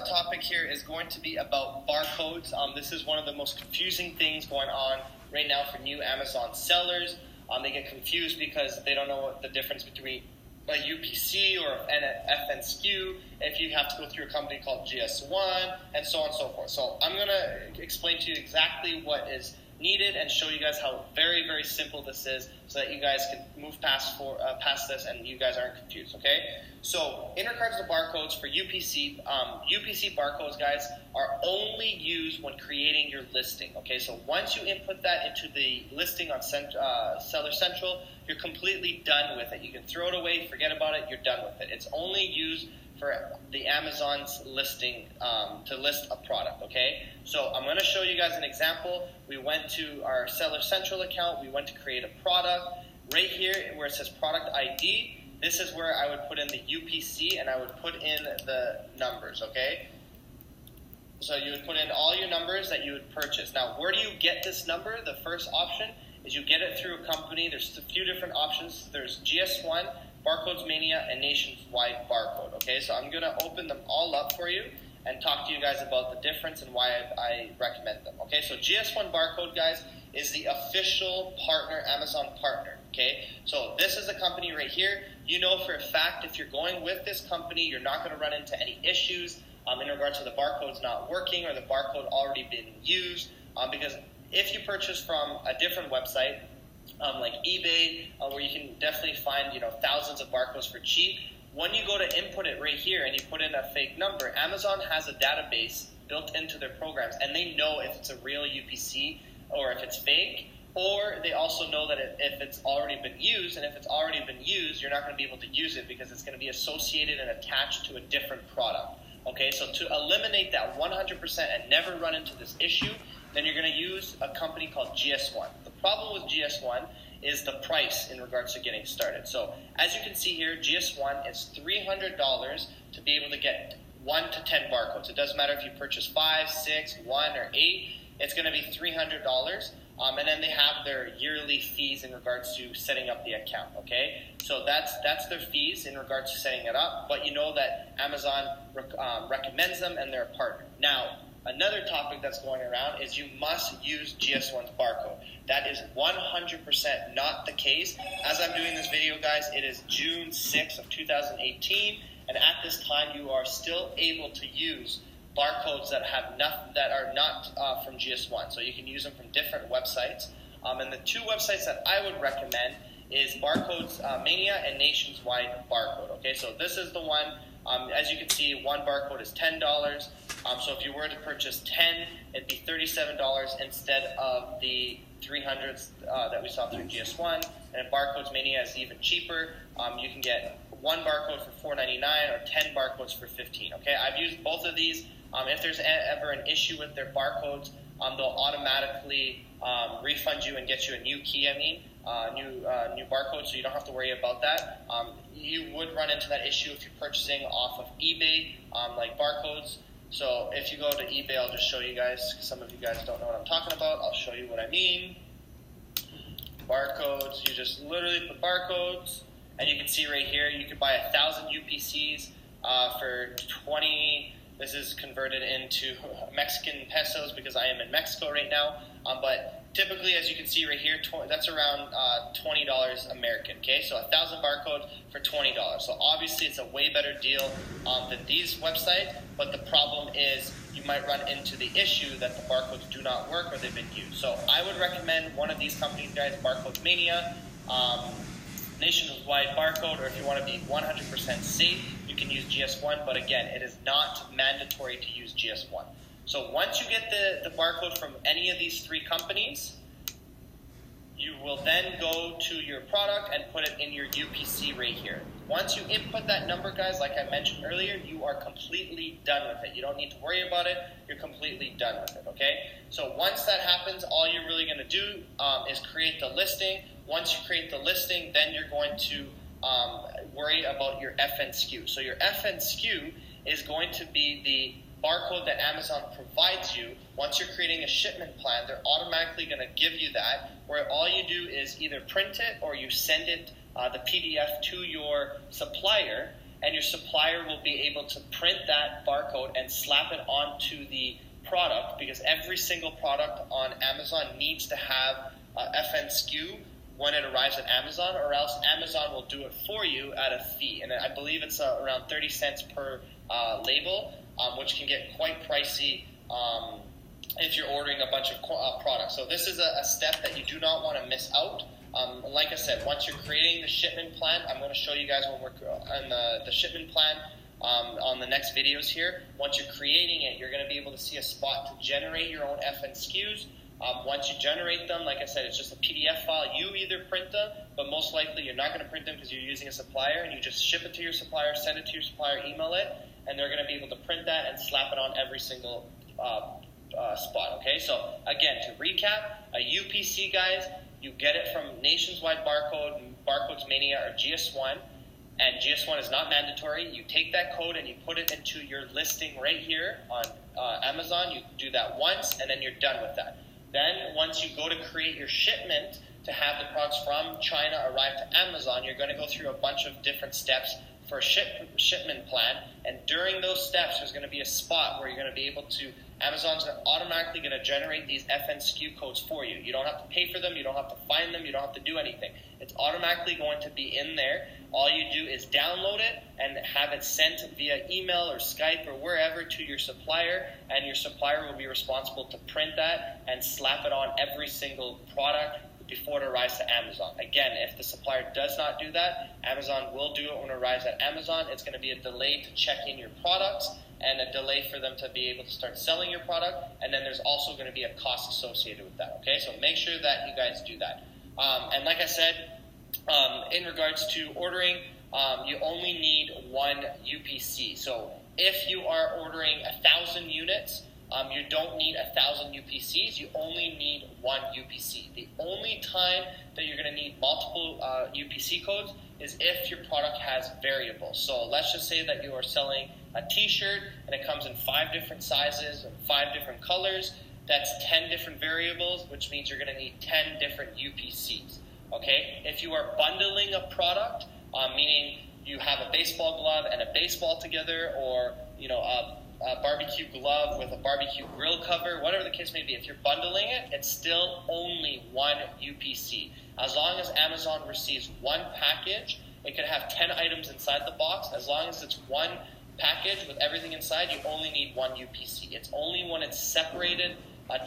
first topic here is going to be about barcodes. This is one of the most confusing things going on right now for new Amazon sellers. They get confused because they don't know what the difference between a UPC or an FNSKU, if you have to go through a company called GS1, and so on and so forth. So I'm going to explain to you exactly what is needed and show you guys how very, very simple this is so that you guys can move past this and you guys aren't confused, okay? So in regards to barcodes for UPC, UPC barcodes, guys, are only used when creating your listing, okay? So once you input that into the listing on Seller Central, you're completely done with it. You can throw it away, forget about it, you're done with it. It's only used for the Amazon's listing to list a product, okay? So I'm going to show you guys an example. We went to our Seller Central account. We went to create a product. Right here where it says product ID, this is where I would put in the UPC and I would put in the numbers, okay? So you would put in all your numbers that you would purchase. Now, where do you get this number? The first option is you get it through a company. There's a few different options. There's GS1, Barcodes Mania, and Nationwide Barcode, okay? So I'm going to open them all up for you and talk to you guys about the difference and why I recommend them, okay? So GS1 Barcode, guys, is the official partner, Amazon partner, okay? So this is a company right here. You know for a fact if you're going with this company, you're not going to run into any issues in regards to the barcodes not working or the barcode already being used, because if you purchase from a different website, like eBay, where you can definitely find, thousands of barcodes for cheap. When you go to input it right here and you put in a fake number, Amazon has a database built into their programs, and they know if it's a real UPC or if it's fake, or they also know that if it's already been used, and if it's already been used, you're not going to be able to use it because it's going to be associated and attached to a different product. Okay, so to eliminate that 100% and never run into this issue, then you're going to use a company called GS1. The problem with GS1 is the price in regards to getting started. So as you can see here, GS1 is $300 to be able to get 1 to 10 barcodes. It doesn't matter if you purchase 5, 6, 1, or 8. It's going to be $300. And then they have their yearly fees in regards to setting up the account, okay? So that's their fees in regards to setting it up, but you know that Amazon recommends them and they're a partner. Now, another topic that's going around is you must use GS1's barcode. That is 100% not the case. As I'm doing this video, guys, it is June 6th of 2018, and at this time, you are still able to use barcodes that are not from GS1. So you can use them from different websites. And the two websites that I would recommend is Barcodes Mania and Nationwide Barcode. Okay, so this is the one. As you can see, one barcode is $10. So if you were to purchase 10, it'd be $37 instead of the $300 that we saw through GS1. And Barcodes Mania is even cheaper. You can get one barcode for $4.99 or 10 barcodes for $15. Okay, I've used both of these. If there's ever an issue with their barcodes, they'll automatically refund you and get you a new key. New barcode, so you don't have to worry about that. You would run into that issue if you're purchasing off of eBay, like barcodes. So if you go to eBay, I'll just show you guys, because some of you guys don't know what I'm talking about. I'll show you what I mean. Barcodes, you just literally put barcodes, and you can see right here, you can buy 1,000 UPCs for 20. This is converted into Mexican pesos because I am in Mexico right now. But typically, as you can see right here, that's around $20 American. Okay, so 1,000 barcodes for $20. So obviously, it's a way better deal than these websites. But the problem is you might run into the issue that the barcodes do not work or they've been used. So I would recommend one of these companies, guys, Barcodes Mania, Nationwide Barcode, or if you want to be 100% safe, you can use GS1, but again, it is not mandatory to use GS1. So once you get the barcode from any of these three companies, you will then go to your product and put it in your UPC right here. Once you input that number, guys, like I mentioned earlier, you are completely done with it. You don't need to worry about it. You're completely done with it, okay? So once that happens, all you're really going to do is create the listing. Once you create the listing, then you're going to worry about your FNSKU. So your FNSKU is going to be the barcode that Amazon provides you. Once you're creating a shipment plan, they're automatically going to give you that, where all you do is either print it or you send it, the PDF, to your supplier, and your supplier will be able to print that barcode and slap it onto the product, because every single product on Amazon needs to have FNSKU when it arrives at Amazon, or else Amazon will do it for you at a fee. And I believe it's around 30 cents per label, which can get quite pricey if you're ordering a bunch of products. So this is a step that you do not want to miss out. Like I said, once you're creating the shipment plan, I'm going to show you guys when we're on the shipment plan on the next videos here. Once you're creating it, you're going to be able to see a spot to generate your own FNSKUs. Once you generate them, like I said, it's just a PDF file. You either print them, but most likely you're not going to print them because you're using a supplier, and you just ship it to your supplier, send it to your supplier, email it, and they're going to be able to print that and slap it on every single spot. Okay, so again, to recap, a UPC, guys, you get it from Nationwide Barcode, Barcodes Mania, or GS1, and GS1 is not mandatory. You take that code and you put it into your listing right here on Amazon. You do that once, and then you're done with that. Then once you go to create your shipment to have the products from China arrive to Amazon, you're going to go through a bunch of different steps for a shipment plan. And during those steps, there's going to be a spot where you're going to be able to, Amazon's automatically going to generate these FNSKU codes for you. You don't have to pay for them. You don't have to find them. You don't have to do anything. It's automatically going to be in there. All you do is download it and have it sent via email or Skype or wherever to your supplier, and your supplier will be responsible to print that and slap it on every single product before it arrives to Amazon. Again, if the supplier does not do that, Amazon will do it when it arrives at Amazon. It's going to be a delay to check in your products and a delay for them to be able to start selling your product, and then there's also going to be a cost associated with that. Okay, so make sure that you guys do that. And like I said, in regards to ordering, you only need one UPC. So if you are ordering 1,000 units, you don't need 1,000 UPCs. You only need one UPC. The only time that you're going to need multiple UPC codes is if your product has variables. So let's just say that you are selling a t-shirt and it comes in 5 different sizes and 5 different colors. That's 10 different variables, which means you're going to need 10 different UPCs. Okay? If you are bundling a product, meaning you have a baseball glove and a baseball together, or a barbecue glove with a barbecue grill cover, whatever the case may be, if you're bundling it, it's still only one UPC. As long as Amazon receives one package, it could have 10 items inside the box. As long as it's one package with everything inside, you only need one UPC. It's only when it's separated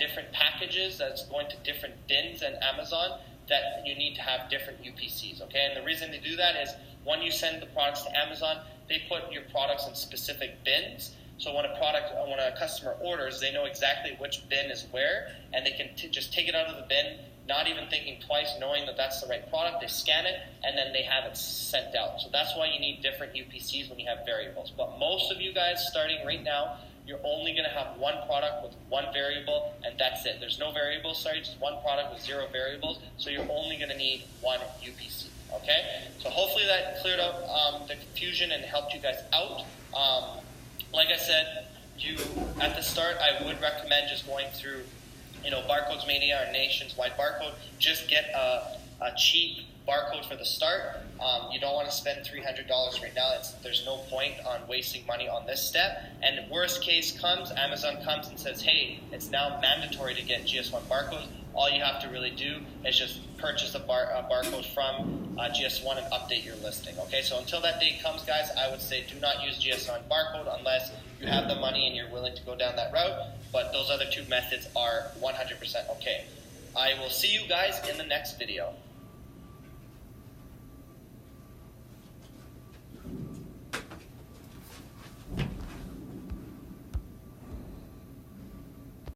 different packages that's going to different bins in Amazon that you need to have different UPCs, okay? And the reason they do that is when you send the products to Amazon, they put your products in specific bins. So when a customer orders, they know exactly which bin is where, and they can just take it out of the bin, not even thinking twice, knowing that that's the right product. They scan it, and then they have it sent out. So that's why you need different UPCs when you have variables. But most of you guys, starting right now, you're only going to have one product with one variable, and that's it. There's no variables, just one product with 0 variables. So you're only going to need one UPC, okay? So hopefully that cleared up the confusion and helped you guys out. Like I said, at the start, I would recommend just going through, Barcodes Mania or Nationwide Barcode. Just get a cheap barcode for the start. You don't want to spend $300 right now. There's no point on wasting money on this step. And worst case comes, Amazon comes and says, hey, it's now mandatory to get GS1 barcodes. All you have to really do is just purchase a barcode from GS1 and update your listing. Okay, so until that date comes, guys, I would say do not use GS1 barcode unless you have the money and you're willing to go down that route. But those other 2 methods are 100% okay. I will see you guys in the next video.